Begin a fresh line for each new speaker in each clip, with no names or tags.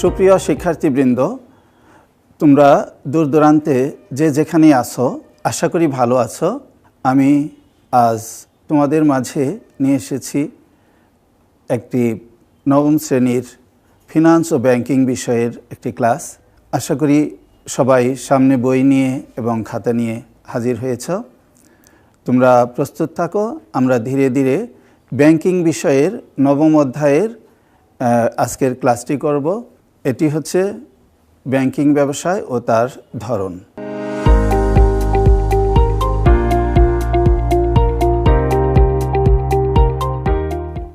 সুপ্রিয় শিক্ষার্থীবৃন্দ, তোমরা দূর দূরান্তে যে যেখানেই আছো, আশা করি ভালো আছো। আমি আজ তোমাদের মাঝে নিয়ে এসেছি একটি নবম শ্রেণীর ফিনান্স ও ব্যাংকিং বিষয়ের একটি ক্লাস। আশা করি সবাই সামনে বই নিয়ে এবং খাতা নিয়ে হাজির হয়েছ। তোমরা প্রস্তুত থাকো। আমরা ধীরে ধীরে ব্যাংকিং বিষয়ের নবম অধ্যায়ের আজকের ক্লাসটি করব। এটি হচ্ছে ব্যাংকিং ব্যবসায় ও তার ধরন।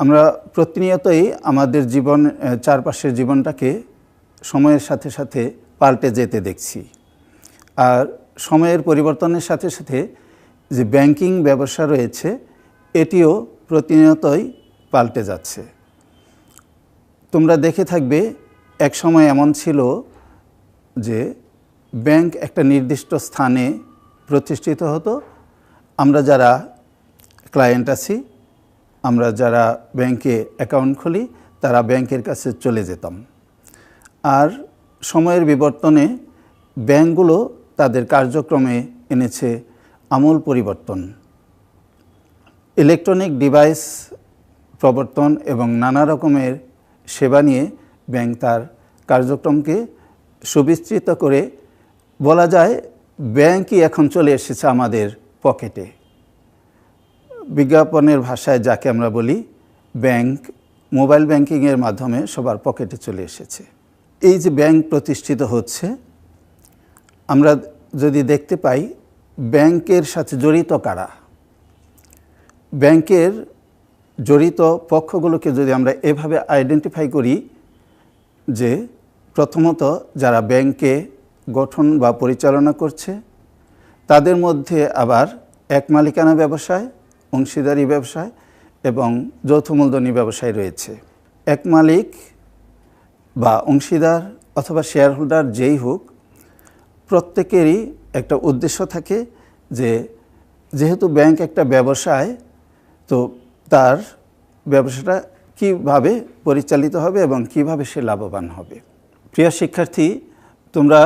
আমরা প্রতিনিয়তই আমাদের চারপাশের জীবনটাকে সময়ের সাথে সাথে পাল্টে যেতে দেখছি। আর সময়ের পরিবর্তনের সাথে সাথে যে ব্যাংকিং ব্যবসা রয়েছে, এটিও প্রতিনিয়তই পাল্টে যাচ্ছে। তোমরা দেখে থাকবে, এক সময় এমন ছিল যে ব্যাংক একটা নির্দিষ্ট স্থানে প্রতিষ্ঠিত হতো। আমরা যারা ক্লায়েন্ট আছি, আমরা যারা ব্যাংকে অ্যাকাউন্ট খুলি, তারা ব্যাংকের কাছে চলে যেতাম। আর সময়ের বিবর্তনে ব্যাংকগুলো তাদের কার্যক্রমে এনেছে আমূল পরিবর্তন। ইলেকট্রনিক ডিভাইস প্রবর্তন এবং নানা রকমের সেবা নিয়ে ব্যাংক তার কার্যক্রমকে সুবিস্তৃত করে বলা যায় ব্যাংকই এখন চলে এসেছে আমাদের পকেটে। বিজ্ঞাপনের ভাষায় যাকে আমরা বলি, ব্যাংক মোবাইল ব্যাংকিংয়ের মাধ্যমে সবার পকেটে চলে এসেছে। এই যে ব্যাংক প্রতিষ্ঠিত হচ্ছে, আমরা যদি দেখতে পাই ব্যাংকের সাথে জড়িত কারা, ব্যাংকের জড়িত পক্ষগুলোকে যদি আমরা এভাবে আইডেন্টিফাই করি যে প্রথমত যারা ব্যাংকে গঠন বা পরিচালনা করছে, তাদের মধ্যে আবার এক মালিকানা ব্যবসায়, অংশীদারি ব্যবসায় এবং যৌথ মূলধনী ব্যবসায় রয়েছে। এক মালিক বা অংশীদার অথবা শেয়ার হোল্ডার যেই হোক, প্রত্যেকেরই একটা উদ্দেশ্য থাকে যে যেহেতু ব্যাংক একটা ব্যবসায়, তো তার ব্যবসাটা কিভাবে পরিচালিত হবে এবং কিভাবে সে লাভবান হবে। প্রিয় শিক্ষার্থী, তোমরা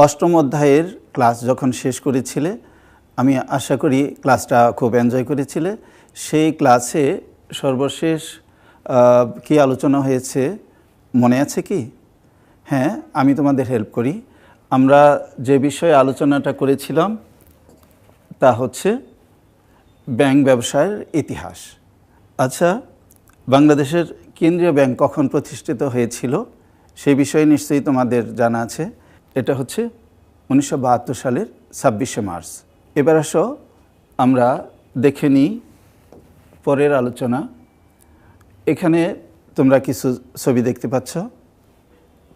অষ্টম অধ্যায়ের ক্লাস যখন শেষ করেছিলে, আমি আশা করি ক্লাসটা খুব এনজয় করেছিলে। সেই ক্লাসে সর্বশেষ কি আলোচনা হয়েছে মনে আছে কি? হ্যাঁ, আমি তোমাদের হেল্প করি। আমরা যে বিষয়ে আলোচনাটা করেছিলাম তা হচ্ছে ব্যাংক ব্যবসায়ের ইতিহাস। আচ্ছা, বাংলাদেশের কেন্দ্রীয় ব্যাংক কখন প্রতিষ্ঠিত হয়েছিল সেই বিষয়ে নিশ্চয়ই তোমাদের জানা আছে। এটা হচ্ছে 1972 সালের 26শে মার্চ। এবার আসো আমরা দেখে নিই পরের আলোচনা। এখানে তোমরা কিছু ছবি দেখতে পাচ্ছ।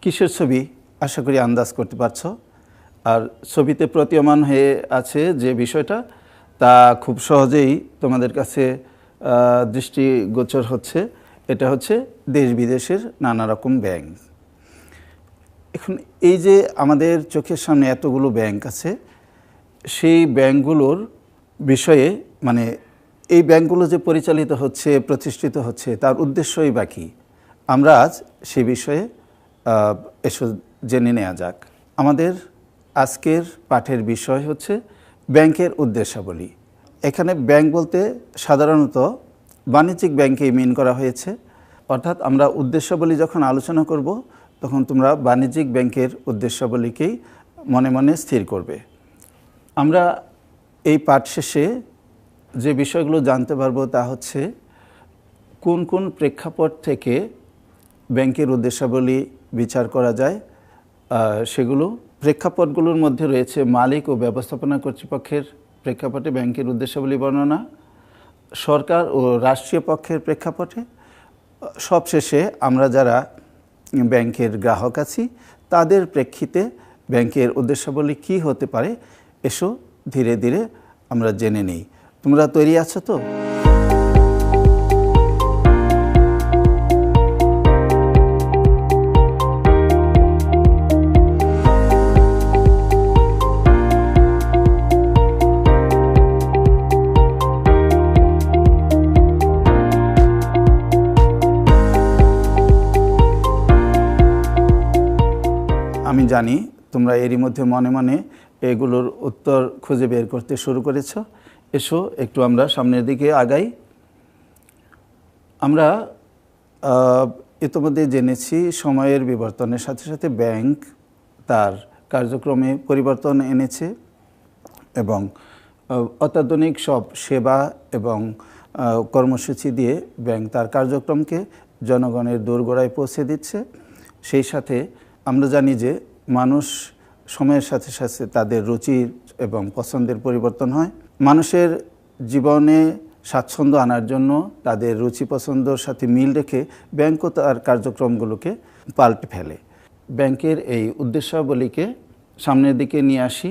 কিসের ছবি আশা করি আন্দাজ করতে পারছ। আর ছবিতে প্রতীয়মান হয়ে আছে যে বিষয়টা, তা খুব সহজেই তোমাদের কাছে দৃষ্টিগোচর হচ্ছে। এটা হচ্ছে দেশ বিদেশের নানা রকম ব্যাংক। এখন এই যে আমাদের চোখের সামনে এতগুলো ব্যাংক আছে, সেই ব্যাংকগুলোর বিষয়ে মানে এই ব্যাংকগুলো যে পরিচালিত হচ্ছে, প্রতিষ্ঠিত হচ্ছে, তার উদ্দেশ্যই বা কী, আমরা আজ সে বিষয়ে এসব জেনে নেওয়া যাক। আমাদের আজকের পাঠের বিষয় হচ্ছে ব্যাংকের উদ্দেশ্যাবলী। এখানে ব্যাংক বলতে সাধারণত বাণিজ্যিক ব্যাংকেই মিন করা হয়েছে। অর্থাৎ আমরা উদ্দেশ্যাবলী যখন আলোচনা করব, তখন তোমরা বাণিজ্যিক ব্যাংকের উদ্দেশ্যাবলীকেই মনে মনে স্থির করবে। আমরা এই পাঠ শেষে যে বিষয়গুলো জানতে পারবো তা হচ্ছে কোন কোন প্রেক্ষাপট থেকে ব্যাংকের উদ্দেশ্যাবলী বিচার করা যায়। সেগুলো প্রেক্ষাপটগুলোর মধ্যে রয়েছে মালিক ও ব্যবস্থাপনা কর্তৃপক্ষের প্রেক্ষাপটে ব্যাংকের উদ্দেশ্যাবলী বর্ণনা, সরকার ও রাষ্ট্রীয় পক্ষের প্রেক্ষাপটে, সবশেষে আমরা যারা ব্যাংকের গ্রাহক আছি তাদের প্রেক্ষিতে ব্যাংকের উদ্দেশ্যাবলী কী হতে পারে, এসো ধীরে ধীরে আমরা জেনে নিই। তোমরা তৈরি আছো তো? আমি জানি তোমরা এরই মধ্যে মনে মনে এগুলোর উত্তর খুঁজে বের করতে শুরু করেছ। এসো একটু আমরা সামনের দিকে আগাই। আমরা ইতিমধ্যে জেনেছি সময়ের বিবর্তনের সাথে সাথে ব্যাংক তার কার্যক্রমে পরিবর্তন এনেছে এবং অত্যাধুনিক সব সেবা এবং কর্মসূচি দিয়ে ব্যাংক তার কার্যক্রমকে জনগণের দোরগোড়ায় পৌঁছে দিচ্ছে। সেই সাথে আমরা জানি যে মানুষ সময়ের সাথে সাথে তাদের রুচির এবং পছন্দের পরিবর্তন হয়। মানুষের জীবনে স্বাচ্ছন্দ্য আনার জন্য তাদের রুচি পছন্দর সাথে মিল রেখে ব্যাংকও তার কার্যক্রমগুলোকে পাল্টে ফেলে। ব্যাংকের এই উদ্দেশ্যাবলীকে সামনের দিকে নিয়ে আসি।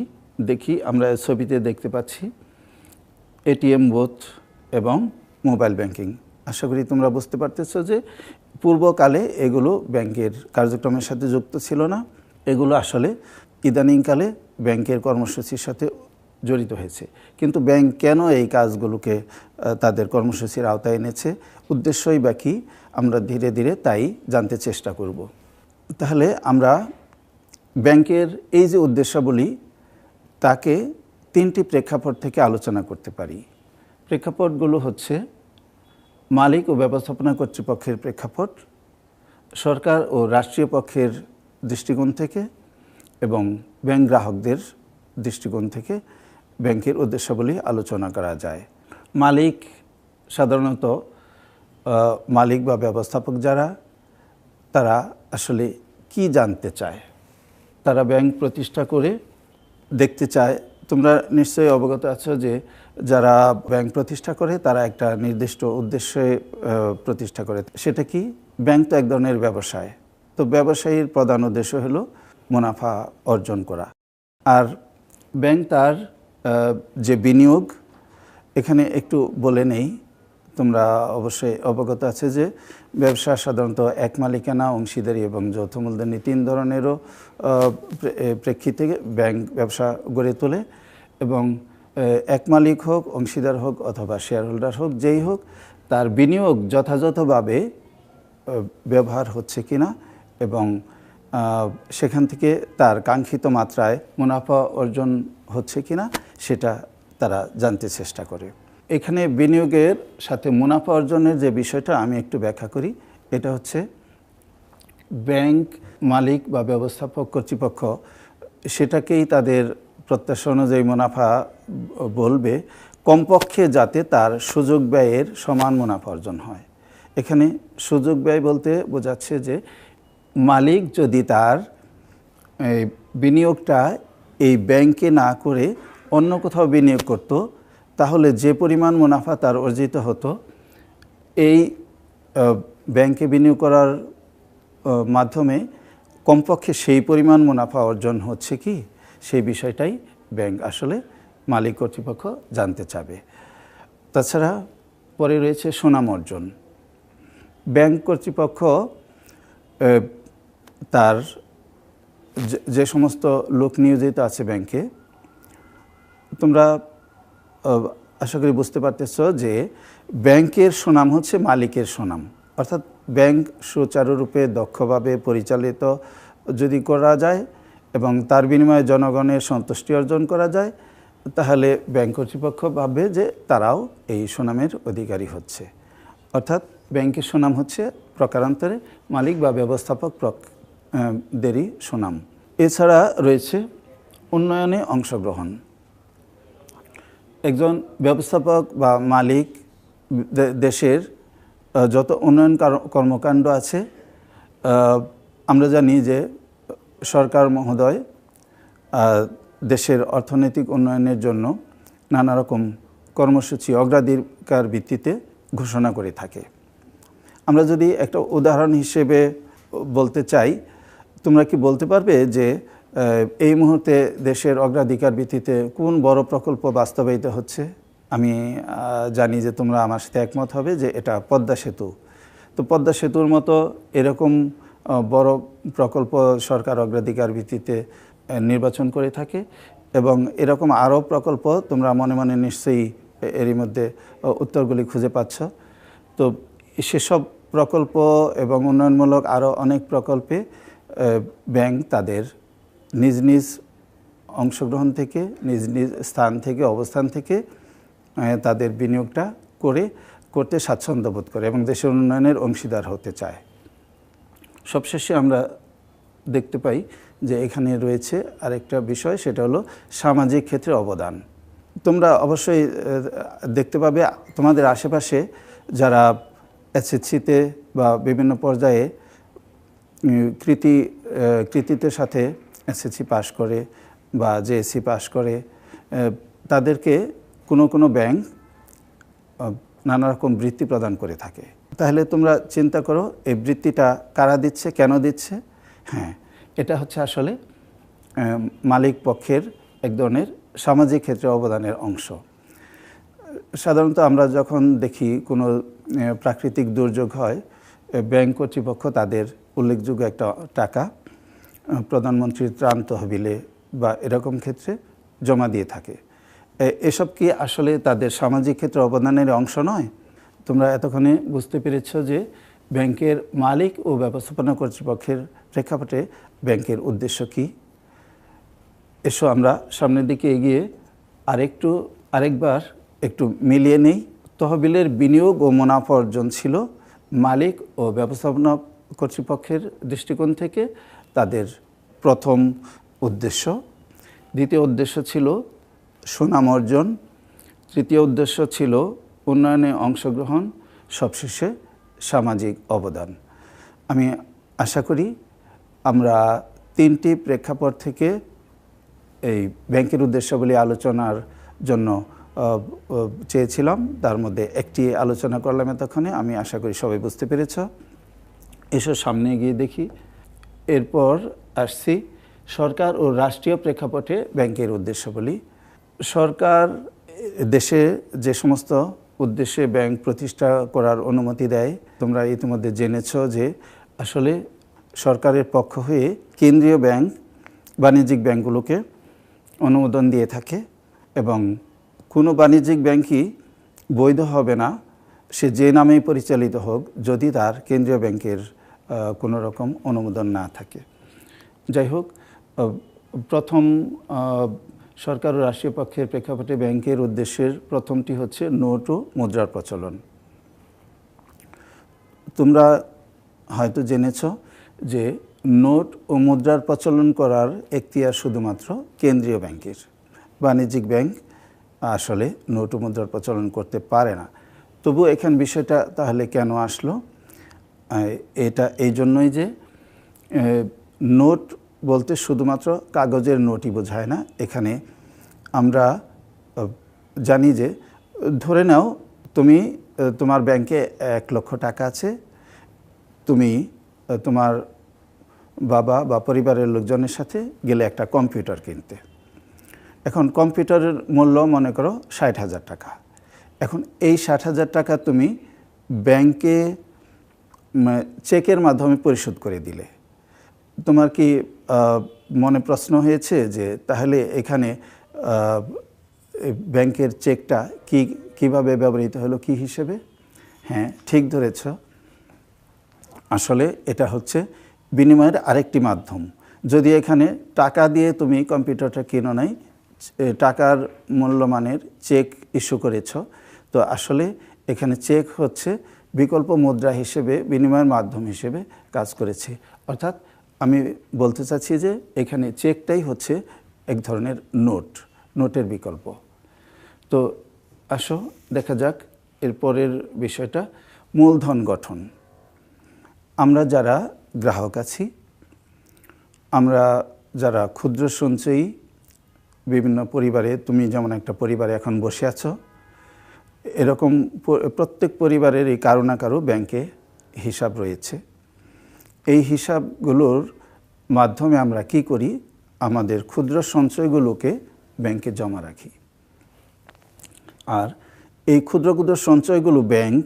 দেখি আমরা ছবিতে দেখতে পাচ্ছি এটিএম বুথ এবং মোবাইল ব্যাংকিং। আশা করি তোমরা বুঝতে পারতেছো যে পূর্বকালে এগুলো ব্যাংকের কার্যক্রমের সাথে যুক্ত ছিল না। এগুলো আসলে ইদানিংকালে ব্যাংকের কর্মসূচির সাথে জড়িত হয়েছে। কিন্তু ব্যাংক কেন এই কাজগুলোকে তাদের কর্মসূচির আওতায় এনেছে, উদ্দেশ্যই বা কী, আমরা ধীরে ধীরে তাই জানতে চেষ্টা করব। তাহলে আমরা ব্যাংকের এই যে উদ্দেশ্যাবলী তাকে তিনটি প্রেক্ষাপট থেকে আলোচনা করতে পারি। প্রেক্ষাপটগুলো হচ্ছে মালিক ও ব্যবস্থাপনা কর্তৃপক্ষের প্রেক্ষাপট, সরকার ও রাষ্ট্রীয় পক্ষের দৃষ্টিকোণ থেকে এবং ব্যাংক গ্রাহকদের দৃষ্টিকোণ থেকে ব্যাংকের উদ্দেশ্যাবলী আলোচনা করা যায়। মালিক সাধারণত মালিক বা ব্যবস্থাপক যারা, তারা আসলে কি জানতে চায়? তারা ব্যাংক প্রতিষ্ঠা করে দেখতে চায়। তোমরা নিশ্চয়ই অবগত আছো যে যারা ব্যাংক প্রতিষ্ঠা করে তারা একটা নির্দিষ্ট উদ্দেশ্যে প্রতিষ্ঠা করে। সেটা কি? ব্যাংক তো এক ধরনের ব্যবসায়। তো ব্যবসায়ীর প্রধান উদ্দেশ্য হলো মুনাফা অর্জন করা। আর ব্যাংক তার যে বিনিয়োগ, এখানে একটু বলে নেই, তোমরা অবশ্যই অবগত আছে যে ব্যবসা সাধারণত এক মালিকানা, অংশীদারি এবং যৌথ মূলধনী তিন ধরনেরও প্রেক্ষিতে ব্যাংক ব্যবসা গড়ে তোলে। এবং এক মালিক হোক, অংশীদার হোক অথবা শেয়ার হোল্ডার হোক, যেই হোক, তার বিনিয়োগ যথাযথভাবে ব্যবহার হচ্ছে কিনা এবং সেখান থেকে তার কাঙ্ক্ষিত মাত্রায় মুনাফা অর্জন হচ্ছে কিনা সেটা তারা জানতে চেষ্টা করে। এখানে বিনিয়োগের সাথে মুনাফা অর্জনের যে বিষয়টা আমি একটু ব্যাখ্যা করি। এটা হচ্ছে ব্যাংক মালিক বা ব্যবস্থাপক কর্তৃপক্ষ সেটাকেই তাদের প্রত্যাশা অনুযায়ী মুনাফা বলবে, কমপক্ষে যাতে তার সুযোগ ব্যয়ের সমান মুনাফা অর্জন হয়। এখানে সুযোগ ব্যয় বলতে বোঝাচ্ছে যে মালিক যদি তার বিনিয়োগটা এই ব্যাংকে না করে অন্য কোথাও বিনিয়োগ করত, তাহলে যে পরিমাণ মুনাফা তার অর্জিত হতো, এই ব্যাংকে বিনিয়োগ করার মাধ্যমে কমপক্ষে সেই পরিমাণ মুনাফা অর্জন হচ্ছে কি, সেই বিষয়টাই ব্যাংক আসলে মালিক কর্তৃপক্ষ জানতে চাবে। তাছাড়া পরে রয়েছে সুনাম অর্জন। ব্যাংক কর্তৃপক্ষ তার যে সমস্ত লোক নিয়োজিত আছে ব্যাংকে, তোমরা আশা করি বুঝতে পারতেছ যে ব্যাংকের সুনাম হচ্ছে মালিকের সুনাম। অর্থাৎ ব্যাংক সুচারুরূপে দক্ষভাবে পরিচালিত যদি করা যায় এবং তার বিনিময়ে জনগণের সন্তুষ্টি অর্জন করা যায়, তাহলে ব্যাংক কর্তৃপক্ষ ভাববে যে তারাও এই সুনামের অধিকারী হচ্ছে। অর্থাৎ ব্যাংকের সুনাম হচ্ছে প্রকারান্তরে মালিক বা ব্যবস্থাপক দেরই সুনাম। এছাড়া রয়েছে উন্নয়নে অংশগ্রহণ। একজন ব্যবস্থাপক বা মালিক দেশের যত উন্নয়ন কর্মকাণ্ড আছে, আমরা জানি যে সরকার মহোদয় দেশের অর্থনৈতিক উন্নয়নের জন্য নানা রকম কর্মসূচি অগ্রাধিকার ভিত্তিতে ঘোষণা করে থাকে। আমরা যদি একটা উদাহরণ হিসেবে বলতে চাই, তোমরা কি বলতে পারবে যে এই মুহূর্তে দেশের অগ্রাধিকার ভিত্তিতে কোন বড় প্রকল্প বাস্তবায়িত হচ্ছে? আমি জানি যে তোমরা আমার সাথে একমত হবে যে এটা পদ্মা সেতু। তো পদ্মা সেতুর মতো এরকম বড় প্রকল্প সরকার অগ্রাধিকার ভিত্তিতে নির্বাচন করে থাকে এবং এরকম আরও প্রকল্প তোমরা মনে মনে নিশ্চয়ই এরই মধ্যে উত্তরগুলি খুঁজে পাচ্ছ। তো সেসব প্রকল্প এবং উন্নয়নমূলক আরও অনেক প্রকল্পে ব্যাংক তাদের নিজ নিজ অংশগ্রহণ থেকে নিজ নিজ স্থান থেকে অবস্থান থেকে তাদের বিনিয়োগটা করতে স্বাচ্ছন্দ্য বোধ করে এবং দেশের উন্নয়নের অংশীদার হতে চায়। সবশেষে আমরা দেখতে পাই যে এখানে রয়েছে আরেকটা বিষয়, সেটা হলো সামাজিক ক্ষেত্রে অবদান। তোমরা অবশ্যই দেখতে পাবে তোমাদের আশেপাশে যারা এসএসসিতে বা বিভিন্ন পর্যায়ে কৃতিত্বের সাথে এসএসসি পাস করে বা জেএসসি পাস করে, তাদেরকে কোনো ব্যাংক নানা রকম বৃত্তি প্রদান করে থাকে। তাহলে তোমরা চিন্তা করো এই বৃত্তিটা কারা দিচ্ছে, কেন দিচ্ছে? হ্যাঁ, এটা হচ্ছে আসলে মালিক পক্ষের এক ধরনের সামাজিক ক্ষেত্রে অবদানের অংশ। সাধারণত আমরা যখন দেখি কোনো প্রাকৃতিক দুর্যোগ হয়, ব্যাংক কর্তৃপক্ষ তাদের উল্লেখযোগ্য একটা টাকা প্রধানমন্ত্রীর ত্রাণ তহবিলে বা এরকম ক্ষেত্রে জমা দিয়ে থাকে। এসব কি আসলে তাদের সামাজিক ক্ষেত্রে অবদানের অংশ নয়? তোমরা এতক্ষণে বুঝতে পেরেছ যে ব্যাংকের মালিক ও ব্যবস্থাপনা কর্তৃপক্ষের প্রেক্ষাপটে ব্যাংকের উদ্দেশ্য কী। এসো আমরা সামনের দিকে এগিয়ে আরেকবার একটু মিলিয়ে নেই। তহবিলের বিনিয়োগ ও মুনাফা অর্জন ছিল মালিক ও ব্যবস্থাপনা কর্তৃপক্ষের দৃষ্টিকোণ থেকে তাদের প্রথম উদ্দেশ্য। দ্বিতীয় উদ্দেশ্য ছিল সুনাম অর্জন। তৃতীয় উদ্দেশ্য ছিল উন্নয়নে অংশগ্রহণ। সবশেষে সামাজিক অবদান। আমি আশা করি আমরা তিনটি প্রেক্ষাপট থেকে এই ব্যাংকের উদ্দেশ্যাবলী আলোচনার জন্য চেয়েছিলাম, তার মধ্যে একটি আলোচনা করলাম এতক্ষণে। আমি আশা করি সবাই বুঝতে পেরেছ। এসব সামনে গিয়ে দেখি। এরপর আসছি সরকার ও রাষ্ট্রীয় প্রেক্ষাপটে ব্যাংকের উদ্দেশ্যাবলী। সরকার দেশে যে সমস্ত উদ্দেশ্যে ব্যাংক প্রতিষ্ঠা করার অনুমতি দেয়, তোমরা ইতিমধ্যে জেনেছ যে আসলে সরকারের পক্ষ হয়ে কেন্দ্রীয় ব্যাংক বাণিজ্যিক ব্যাংকগুলোকে অনুমোদন দিয়ে থাকে এবং কোনো বাণিজ্যিক ব্যাংকই বৈধ হবে না, সে যে নামেই পরিচালিত হোক, যদি তার কেন্দ্রীয় ব্যাংকের কোনো রকম অনুমোদন না থাকে। যাই হোক, প্রথম সরকার ও রাষ্ট্রীয় পক্ষের প্রেক্ষাপটে ব্যাংকের উদ্দেশ্যের প্রথমটি হচ্ছে নোট ও মুদ্রার প্রচলন। তোমরা হয়তো জেনেছ যে নোট ও মুদ্রার প্রচলন করার এখতিয়ার শুধুমাত্র কেন্দ্রীয় ব্যাংকের। বাণিজ্যিক ব্যাংক আসলে নোট ও মুদ্রার প্রচলন করতে পারে না। তবু এখানে বিষয়টা তাহলে কেন আসলো? এটা এই জন্যই যে নোট বলতে শুধুমাত্র কাগজের নোটই বোঝায় না। এখানে আমরা জানি যে ধরে নাও তুমি তোমার ব্যাংকে 1 লক্ষ টাকা আছে, তুমি তোমার বাবা বা পরিবারের লোকজনের সাথে গেলে একটা কম্পিউটার কিনতে। এখন কম্পিউটারের মূল্য মনে করো 60,000 টাকা। এখন এই 60,000 টাকা তুমি ব্যাংকে চেকের মাধ্যমে পরিশোধ করে দিলে। তোমার কি মনে প্রশ্ন হয়েছে যে তাহলে এখানে ব্যাংকের চেকটা কিভাবে ব্যবহৃত হলো, কি হিসেবে? হ্যাঁ, ঠিক ধরেছ। আসলে এটা হচ্ছে বিনিময়ের আরেকটি মাধ্যম। যদি এখানে টাকা দিয়ে তুমি কম্পিউটারটা কিনো নাই, টাকার মূল্যমানের চেক ইস্যু করেছ, তো আসলে এখানে চেক হচ্ছে বিকল্প মুদ্রা হিসেবে, বিনিময়ের মাধ্যম হিসেবে কাজ করেছে। অর্থাৎ আমি বলতে চাচ্ছি যে এখানে চেকটাই হচ্ছে এক ধরনের নোটের বিকল্প। তো আসো দেখা যাক এরপরের বিষয়টা, মূলধন গঠন। আমরা যারা গ্রাহক আছি, আমরা যারা ক্ষুদ্র সঞ্চয়ী, বিভিন্ন পরিবারে, তুমি যেমন একটা পরিবারে এখন বসে আছো, এরকম প্রত্যেক পরিবারের এই কারো না কারো ব্যাংকে হিসাব রয়েছে। এই হিসাবগুলোর মাধ্যমে আমরা কি করি? আমাদের ক্ষুদ্র সঞ্চয়গুলোকে ব্যাংকে জমা রাখি। আর এই ক্ষুদ্র ক্ষুদ্র সঞ্চয়গুলো ব্যাংক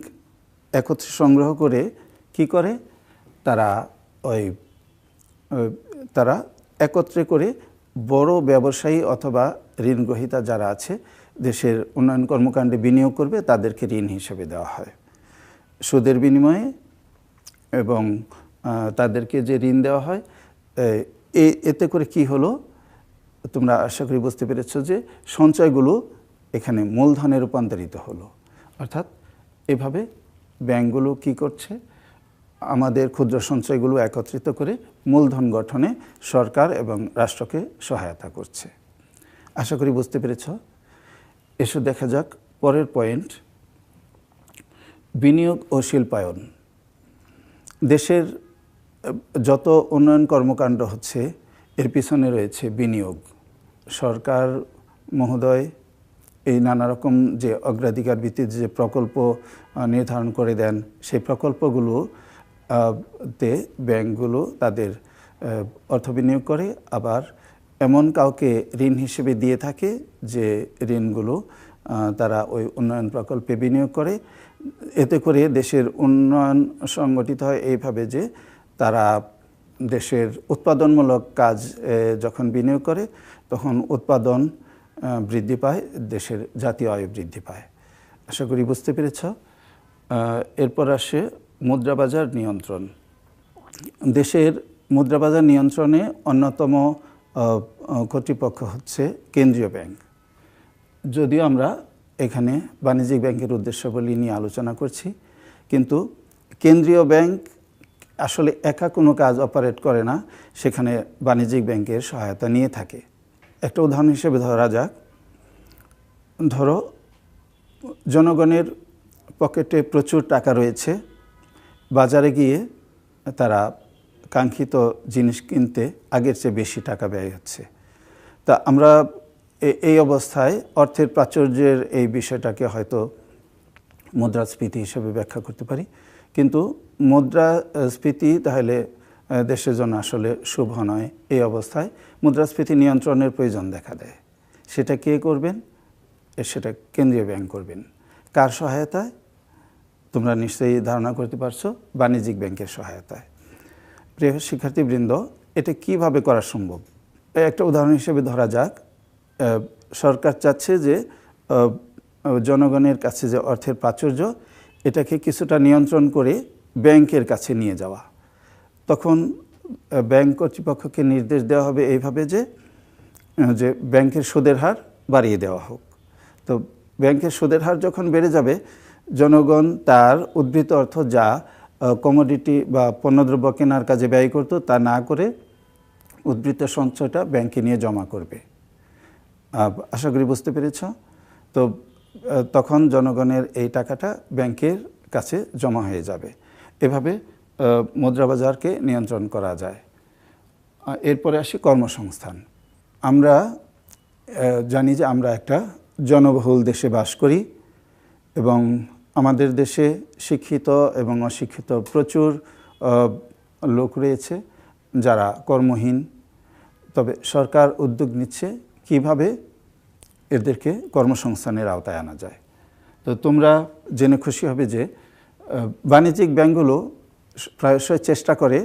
একত্রে সংগ্রহ করে কি করে? তারা একত্রে করে বড় ব্যবসায়ী অথবা ঋণগ্রহীতা যারা আছে, দেশের উন্নয়ন কর্মকাণ্ডে বিনিয়োগ করবে, তাদেরকে ঋণ হিসেবে দেওয়া হয় সুদের বিনিময়ে। এবং তাদেরকে যে ঋণ দেওয়া হয়, এতে করে কি হলো, তোমরা আশা করি বুঝতে পেরেছো যে সঞ্চয়গুলো এখানে মূলধনে রূপান্তরিত হলো। অর্থাৎ এভাবে ব্যাংকগুলো কি করছে, আমাদের ক্ষুদ্র সঞ্চয়গুলো একত্রিত করে মূলধন গঠনে সরকার এবং রাষ্ট্রকে সহায়তা করছে। আশা করি বুঝতে পেরেছ। এসো দেখা যাক পরের পয়েন্ট, বিনিয়োগ ও শিল্পায়ন। দেশের যত উন্নয়ন কর্মকাণ্ড হচ্ছে এর পিছনে রয়েছে বিনিয়োগ। সরকার মহোদয় এই নানা রকম যে অগ্রাধিকার ভিত্তিতে যে প্রকল্প নির্ধারণ করে দেন, সেই প্রকল্পগুলো তে ব্যাংকগুলো তাদের অর্থ বিনিয়োগ করে, আবার এমন কাউকে ঋণ হিসেবে দিয়ে থাকে যে ঋণগুলো তারা ওই উন্নয়ন প্রকল্পে বিনিয়োগ করে। এতে করে দেশের উন্নয়ন সংগঠিত হয় এইভাবে যে তারা দেশের উৎপাদনমূলক কাজ যখন বিনিয়োগ করে তখন উৎপাদন বৃদ্ধি পায়, দেশের জাতীয় আয় বৃদ্ধি পায়। আশা করি বুঝতে পেরেছ। এরপর আসে মুদ্রাবাজার নিয়ন্ত্রণ। দেশের মুদ্রাবাজার নিয়ন্ত্রণে অন্যতম কর্তৃপক্ষ হচ্ছে কেন্দ্রীয় ব্যাংক। যদিও আমরা এখানে বাণিজ্যিক ব্যাংকের উদ্দেশ্যাবলী নিয়ে আলোচনা করছি, কিন্তু কেন্দ্রীয় ব্যাংক আসলে একা কোনো কাজ অপারেট করে না, সেখানে বাণিজ্যিক ব্যাংকের সহায়তা নিয়ে থাকে। একটা উদাহরণ হিসেবে ধরা যাক, ধরো জনগণের পকেটে প্রচুর টাকা রয়েছে, বাজারে গিয়ে তারা কাঙ্ক্ষিত জিনিস কিনতে আগের চেয়ে বেশি টাকা ব্যয় হচ্ছে। তা আমরা এই অবস্থায় অর্থের প্রাচুর্যের এই বিষয়টাকে হয়তো মুদ্রাস্ফীতি হিসেবে ব্যাখ্যা করতে পারি, কিন্তু মুদ্রাস্ফীতি তাহলে দেশের জন্য আসলে শুভ নয়। এই অবস্থায় মুদ্রাস্ফীতি নিয়ন্ত্রণের প্রয়োজন দেখা দেয়। সেটা কে করবেন? সেটা কেন্দ্রীয় ব্যাংক করবেন। কার সহায়তায়? তোমরা নিশ্চয়ই ধারণা করতে পারছো, বাণিজ্যিক ব্যাংকের সহায়তায়। প্রিয় শিক্ষার্থীবৃন্দ, এটা কিভাবে করা সম্ভব? একটা উদাহরণ হিসেবে ধরা যাক, সরকার চাচ্ছে যে জনগণের কাছে যে অর্থের প্রাচুর্য, এটাকে কিছুটা নিয়ন্ত্রণ করে ব্যাংকের কাছে নিয়ে যাওয়া। তখন ব্যাংক কর্তৃপক্ষকে নির্দেশ দেওয়া হবে এইভাবে যে ব্যাংকের সুদের হার বাড়িয়ে দেওয়া হোক। তো ব্যাংকের সুদের হার যখন বেড়ে যাবে, জনগণ তার উদ্বৃত্ত অর্থ যা কমোডিটি বা পণ্যদ্রব্য কেনার কাজে ব্যয় করত তা না করে উদ্বৃত্ত সঞ্চয়টা ব্যাংকে নিয়ে জমা করবে। আশা করি বুঝতে পেরেছ। তো তখন জনগণের এই টাকাটা ব্যাংকের কাছে জমা হয়ে যাবে। এভাবে মুদ্রাবাজারকে নিয়ন্ত্রণ করা যায়। এরপরে আসি কর্মসংস্থান। আমরা জানি যে আমরা একটা জনবহুল দেশে বাস করি এবং আমাদের দেশে শিক্ষিত এবং অশিক্ষিত প্রচুর লোক রয়েছে যারা কর্মহীন। তবে সরকার উদ্যোগ নিচ্ছে কিভাবে এদেরকে কর্মসংস্থানের আওতায় আনা যায়। তো তোমরা জেনে খুশি হবে যে বাণিজ্যিক ব্যাংকগুলো প্রায়শই চেষ্টা করে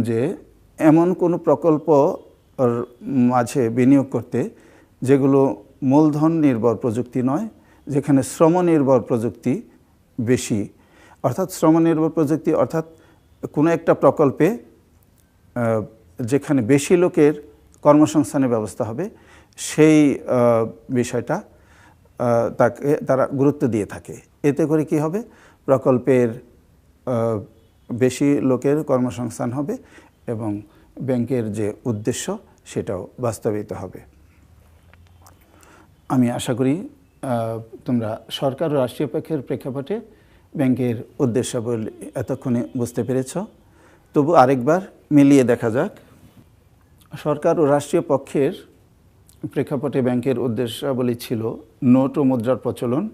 যে এমন কোনো প্রকল্প মাঝে বিনিয়োগ করতে যেগুলো মূলধন নির্ভর প্রযুক্তি নয়, যেখানে শ্রম নির্ভর প্রযুক্তি বেশি। অর্থাৎ শ্রম নির্ভর প্রযুক্তি অর্থাৎ কোনো একটা প্রকল্পে যেখানে বেশি লোকের কর্মসংস্থানের ব্যবস্থা হবে, সেই বিষয়টা তাকে তারা গুরুত্ব দিয়ে থাকে। এতে করে কি হবে? প্রকল্পের বেশি লোকের কর্মসংস্থান হবে এবং ব্যাংকের যে উদ্দেশ্য সেটাও বাস্তবায়িত হবে। আমি আশা করি তোমরা সরকার ও রাষ্ট্রীয় পক্ষের প্রেক্ষাপটে ব্যাংকের উদ্দেশ্যাবলী এতক্ষণে বুঝতে পেরেছ। তবু আরেকবার মিলিয়ে দেখা যাক। সরকার ও রাষ্ট্রীয় পক্ষের প্রেক্ষাপটে ব্যাংকের উদ্দেশ্যাবলী ছিল নোট ও মুদ্রার প্রচলন,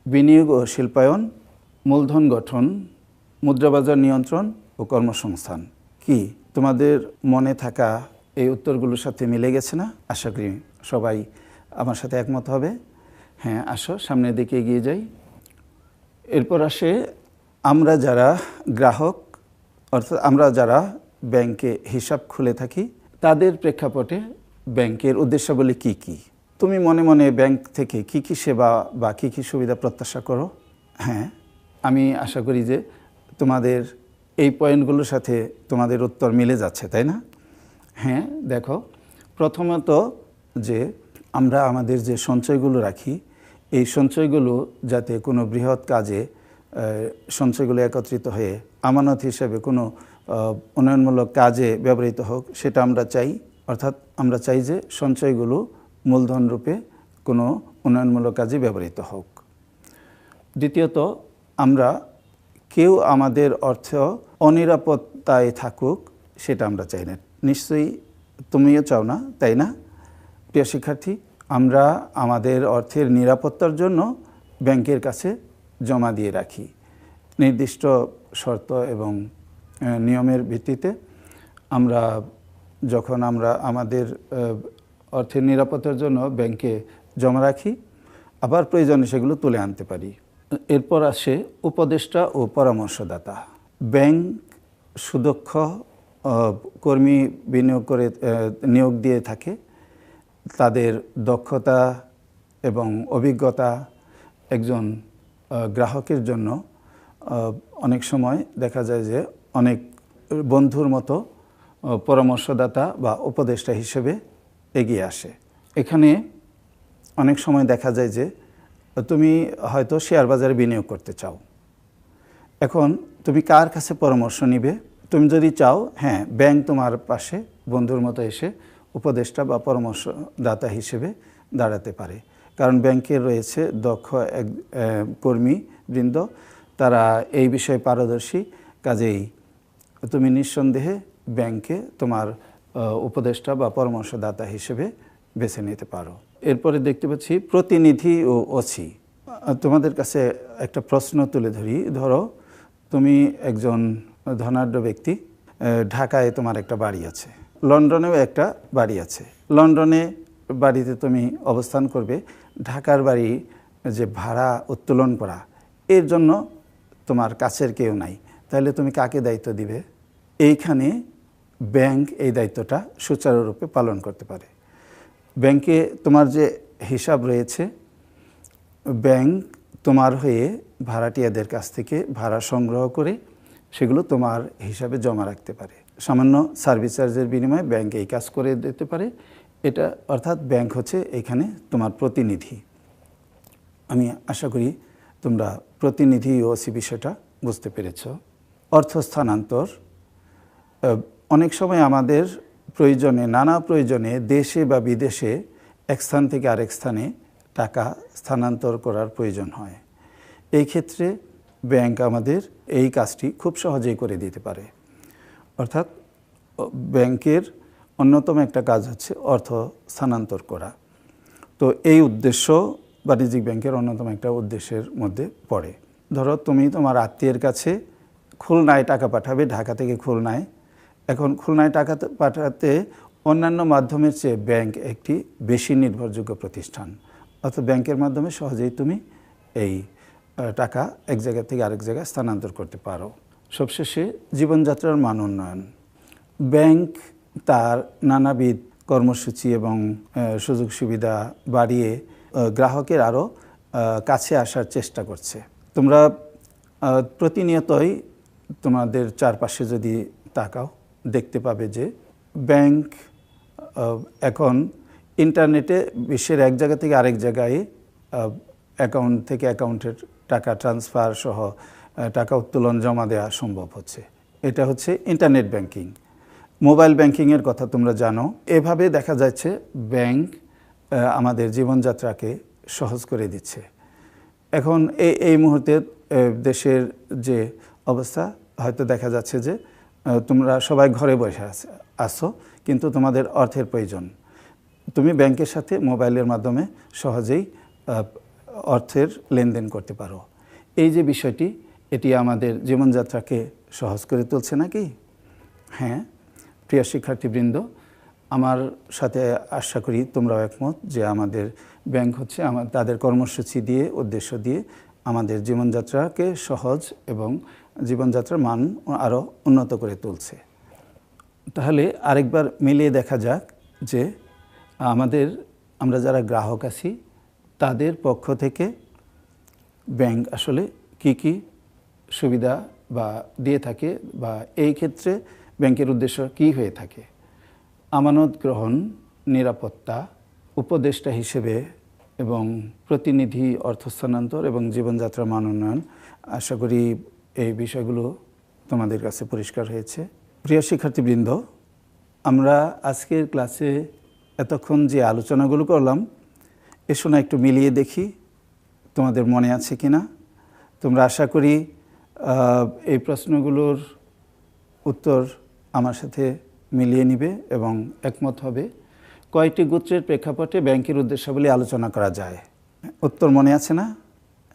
বিনিয়োগ ও শিল্পায়ন, মূলধন গঠন, মুদ্রাবাজার নিয়ন্ত্রণ ও কর্মসংস্থান। কি তোমাদের মনে থাকা এই উত্তরগুলোর সাথে মিলে গেছে না? আশা করি সবাই আমার সাথে একমত হবে। হ্যাঁ, আসো সামনের দিকে এগিয়ে যাই। এরপর আসে আমরা যারা গ্রাহক, অর্থাৎ আমরা যারা ব্যাংকে হিসাব খুলে থাকি, তাদের প্রেক্ষাপটে ব্যাংকের উদ্দেশ্যাবলী কি কি? তুমি মনে মনে ব্যাংক থেকে কি কি সেবা বা কি কি সুবিধা প্রত্যাশা করো? হ্যাঁ, আমি আশা করি যে তোমাদের এই পয়েন্টগুলোর সাথে তোমাদের উত্তর মিলে যাচ্ছে, তাই না? হ্যাঁ, দেখো, প্রথমত যে আমরা আমাদের যে সঞ্চয়গুলো রাখি, এই সঞ্চয়গুলো যাতে কোনো বৃহৎ কাজে সঞ্চয়গুলো একত্রিত হয়ে আমানত হিসেবে কোনো উন্নয়নমূলক কাজে ব্যবহৃত হোক, সেটা আমরা চাই। অর্থাৎ আমরা চাই যে সঞ্চয়গুলো মূলধন রূপে কোনো উন্নয়নমূলক কাজে ব্যবহৃত হোক। দ্বিতীয়ত, আমরা কেউ আমাদের অর্থ অনিরাপত্তায় থাকুক, সেটা আমরা চাই না। নিশ্চয়ই তুমিও চাও না, তাই না প্রিয় শিক্ষার্থী? আমরা আমাদের অর্থের নিরাপত্তার জন্য ব্যাংকের কাছে জমা দিয়ে রাখি নির্দিষ্ট শর্ত এবং নিয়মের ভিত্তিতে। আমরা যখন আমাদের অর্থের নিরাপত্তার জন্য ব্যাংকে জমা রাখি, আবার প্রয়োজনে সেগুলো তুলে আনতে পারি। এরপর আসে উপদেষ্টা ও পরামর্শদাতা। ব্যাংক সুদক্ষ কর্মী নিয়োগ দিয়ে থাকে। তাদের দক্ষতা এবং অভিজ্ঞতা একজন গ্রাহকের জন্য অনেক সময় দেখা যায় যে অনেক বন্ধুর মতো পরামর্শদাতা বা উপদেষ্টা হিসেবে এগিয়ে আসে। এখানে অনেক সময় দেখা যায় যে তুমি হয়তো শেয়ার বাজারে বিনিয়োগ করতে চাও। এখন তুমি কার কাছে পরামর্শ নিবে? তুমি যদি চাও, হ্যাঁ, ব্যাংক তোমার পাশে বন্ধুর মতো এসে উপদেষ্টা বা পরামর্শদাতা হিসেবে দাঁড়াতে পারে, কারণ ব্যাংকের রয়েছে দক্ষ এক কর্মীবৃন্দ, তারা এই বিষয়ে পারদর্শী। কাজেই তুমি নিঃসন্দেহে ব্যাংকে তোমার উপদেষ্টা বা পরামর্শদাতা হিসেবে বেছে নিতে পারো। এরপরে দেখতে পাচ্ছি প্রতিনিধি ও ওসি। তোমাদের কাছে একটা প্রশ্ন তুলে ধরি। ধরো তুমি একজন ধনাঢ্য ব্যক্তি, ঢাকায় তোমার একটা বাড়ি আছে, লন্ডনেও একটা বাড়ি আছে। লন্ডনে বাড়িতে তুমি অবস্থান করবে, ঢাকার বাড়ি যে ভাড়া উত্তোলন করা, এর জন্য তোমার কাছের কেউ নাই, তাহলে তুমি কাকে দায়িত্ব দিবে? এইখানে ব্যাংক এই দায়িত্বটা সুচারুরূপে পালন করতে পারে। ব্যাংকে তোমার যে হিসাব রয়েছে, ব্যাংক তোমার হয়ে ভাড়াটিয়াদের কাছ থেকে ভাড়া সংগ্রহ করে সেগুলো তোমার হিসাবে জমা রাখতে পারে। সামান্য সার্ভিস চার্জের বিনিময়ে ব্যাংক এই কাজ করে দিতে পারে। এটা অর্থাৎ ব্যাংক হচ্ছে এখানে তোমার প্রতিনিধি। আমি আশা করি তোমরা প্রতিনিধি ও ওসি বিষয়টা বুঝতে পেরেছ। অর্থ স্থানান্তর। অনেক সময় আমাদের নানা প্রয়োজনে দেশে বা বিদেশে এক স্থান থেকে আরেক স্থানে টাকা স্থানান্তর করার প্রয়োজন হয়। এই ক্ষেত্রে ব্যাংক আমাদের এই কাজটি খুব সহজেই করে দিতে পারে। অর্থাৎ ব্যাংকের অন্যতম একটা কাজ হচ্ছে অর্থ স্থানান্তর করা। তো এই উদ্দেশ্য বাণিজ্যিক ব্যাংকের অন্যতম একটা উদ্দেশ্যের মধ্যে পড়ে। ধরো তুমি তোমার আত্মীয়ের কাছে খুলনায় টাকা পাঠাবে, ঢাকা থেকে খুলনায়। এখন খুলনায় টাকা পাঠাতে অন্যান্য মাধ্যমের চেয়ে ব্যাংক একটি বেশি নির্ভরযোগ্য প্রতিষ্ঠান। অর্থাৎ ব্যাংকের মাধ্যমে সহজেই তুমি এই টাকা এক জায়গা থেকে আরেক জায়গায় স্থানান্তর করতে পারো। সবশেষে জীবনযাত্রার মান উন্নয়ন। ব্যাংক তার নানাবিধ কর্মসূচি এবং সুযোগ সুবিধা বাড়িয়ে গ্রাহকের আরও কাছে আসার চেষ্টা করছে। তোমরা প্রতিনিয়তই তোমাদের চারপাশে যদি তাকাও, দেখতে পাবে যে ব্যাংক এখন ইন্টারনেটে বিশ্বের এক জায়গা থেকে আরেক জায়গায় অ্যাকাউন্ট থেকে অ্যাকাউন্টের টাকা ট্রান্সফার সহ টাকা উত্তোলন জমা দেওয়া সম্ভব হচ্ছে। এটা হচ্ছে ইন্টারনেট ব্যাংকিং। মোবাইল ব্যাংকিংয়ের কথা তোমরা জানো। এভাবে দেখা যাচ্ছে ব্যাংক আমাদের জীবনযাত্রাকে সহজ করে দিচ্ছে। এখন এই মুহূর্তে দেশের যে অবস্থা, হয়তো দেখা যাচ্ছে যে তোমরা সবাই ঘরে বসে আসো, কিন্তু তোমাদের অর্থের প্রয়োজন। তুমি ব্যাংকের সাথে মোবাইলের মাধ্যমে সহজেই অর্থের লেনদেন করতে পারো। এই যে বিষয়টি, এটি আমাদের জীবনযাত্রাকে সহজ করে তুলছে নাকি? হ্যাঁ প্রিয় শিক্ষার্থীবৃন্দ, আমার সাথে আশা করি তোমরাও একমত যে আমাদের ব্যাংক হচ্ছে তাদের কর্মসূচি দিয়ে, উদ্দেশ্য দিয়ে আমাদের জীবনযাত্রাকে সহজ এবং জীবনযাত্রার মান আরও উন্নত করে তুলছে। তাহলে আরেকবার মিলিয়ে দেখা যাক যে আমরা যারা গ্রাহক আছি তাদের পক্ষ থেকে ব্যাংক আসলে কি সুবিধা বা দিয়ে থাকে, বা এই ক্ষেত্রে ব্যাংকের উদ্দেশ্য কি হয়ে থাকে। আমানত গ্রহণ, নিরাপত্তা, উপদেষ্টা হিসেবে এবং প্রতিনিধি অর্থ স্থানান্তর এবং জীবনযাত্রার মান উন্নয়ন, আশা করি এই বিষয়গুলো তোমাদের কাছে পরিষ্কার হয়েছে। প্রিয় শিক্ষার্থীবৃন্দ, আমরা আজকের ক্লাসে এতক্ষণ যে আলোচনাগুলো করলাম এ শোনা একটু মিলিয়ে দেখি তোমাদের মনে আছে কি না। তোমরা আশা করি এই প্রশ্নগুলোর উত্তর আমার সাথে মিলিয়ে নিবে এবং একমত হবে। কয়টি গোত্রের প্রেক্ষাপটে ব্যাংকের উদ্দেশ্যাবলী আলোচনা করা যায়? উত্তর মনে আছে না?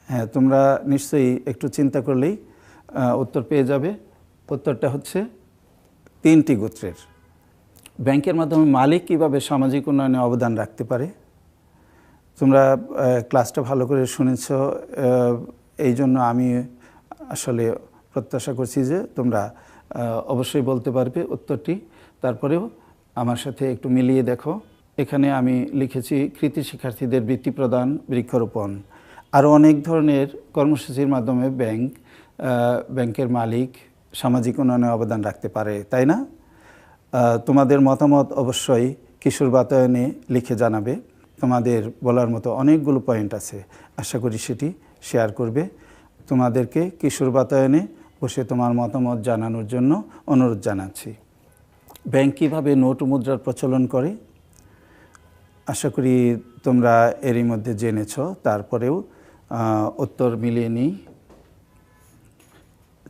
হ্যাঁ, তোমরা নিশ্চয়ই একটু চিন্তা করলেই উত্তর পেয়ে যাবে। উত্তরটা হচ্ছে 3টি গোত্রের। ব্যাংকের মাধ্যমে মালিক কীভাবে সামাজিক উন্নয়নে অবদান রাখতে পারে? তোমরা ক্লাসটা ভালো করে শুনেছ, এই জন্য আমি আসলে প্রত্যাশা করছি যে তোমরা অবশ্যই বলতে পারবে উত্তরটি। তারপরেও আমার সাথে একটু মিলিয়ে দেখো। এখানে আমি লিখেছি কৃতি শিক্ষার্থীদের বৃত্তি প্রদান, বৃক্ষরোপণ, আরও অনেক ধরনের কর্মসূচির মাধ্যমে ব্যাংকের মালিক সামাজিক উন্নয়নে অবদান রাখতে পারে, তাই না? তোমাদের মতামত অবশ্যই কিশোর বাতায়নে লিখে জানাবে। তোমাদের বলার মতো অনেকগুলো পয়েন্ট আছে, আশা করি সেটি শেয়ার করবে। তোমাদেরকে কিশোর বাতায়নে বসে তোমার মতামত জানানোর জন্য অনুরোধ জানাচ্ছি। ব্যাংক কীভাবে নোট মুদ্রার প্রচলন করে? আশা করি তোমরা এরই মধ্যে জেনেছ। তারপরেও উত্তর মিলিয়ে নিই।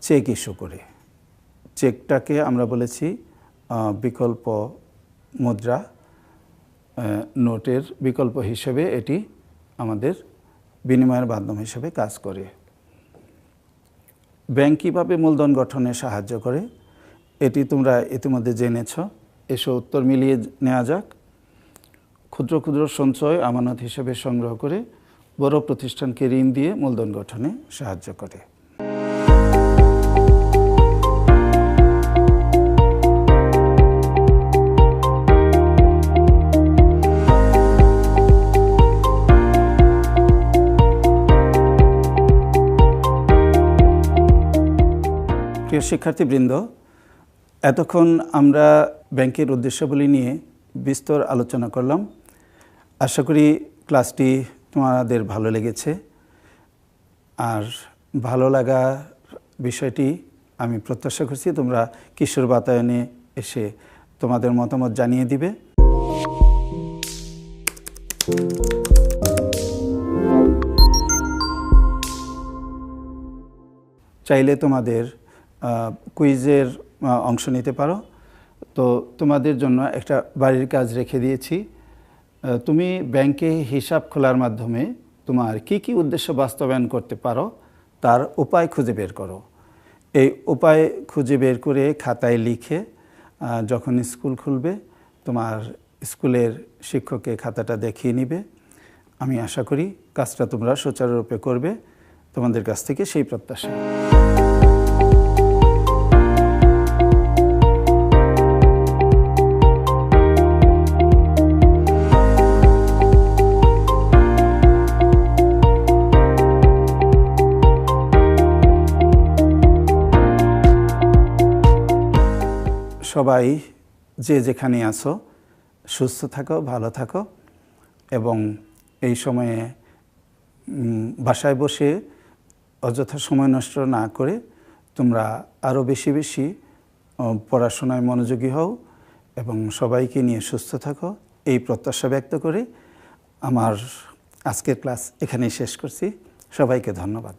চেক ইস্যু করে। চেকটাকে আমরা বলেছি বিকল্প মুদ্রা, নোটের বিকল্প হিসেবে এটি আমাদের বিনিময়ের মাধ্যম হিসেবে কাজ করে। ব্যাংক কীভাবে মূলধন গঠনে সাহায্য করে? এটি তোমরা ইতিমধ্যে জেনেছ। এসো উত্তর মিলিয়ে নেওয়া যাক। ক্ষুদ্র ক্ষুদ্র সঞ্চয় আমানত হিসেবে সংগ্রহ করে বড় প্রতিষ্ঠানকে ঋণ দিয়ে মূলধন গঠনে সাহায্য করে। প্রিয় শিক্ষার্থীবৃন্দ, এতক্ষণ আমরা ব্যাংকের উদ্দেশ্যাবলী নিয়ে বিস্তর আলোচনা করলাম। আশা করি ক্লাসটি তোমাদের ভালো লেগেছে। আর ভালো লাগা বিষয়টি আমি প্রত্যাশা করছি তোমরা কিশোর বাতায়নে এসে তোমাদের মতামত জানিয়ে দিবে। চাইলে তোমাদের কুইজের অংশ নিতে পারো। তো তোমাদের জন্য একটা বাড়ির কাজ রেখে দিয়েছি। তুমি ব্যাংকে হিসাব খোলার মাধ্যমে তোমার কি কি উদ্দেশ্য বাস্তবায়ন করতে পারো তার উপায় খুঁজে বের করো। এই উপায় খুঁজে বের করে খাতায় লিখে যখন স্কুল খুলবে তোমার স্কুলের শিক্ষককে খাতাটা দেখিয়ে নিবে। আমি আশা করি কাজটা তোমরা সুচারুরূপে করবে। তোমাদের কাছ থেকে সেই প্রত্যাশা। সবাই যে যেখানে আছো সুস্থ থাকো, ভালো থাকো এবং এই সময়ে বাসায় বসে অযথা সময় নষ্ট না করে তোমরা আরও বেশি বেশি পড়াশোনায় মনোযোগী হও এবং সবাইকে নিয়ে সুস্থ থাকো, এই প্রত্যাশা ব্যক্ত করে আমার আজকের ক্লাস এখানেই শেষ করছি। সবাইকে ধন্যবাদ।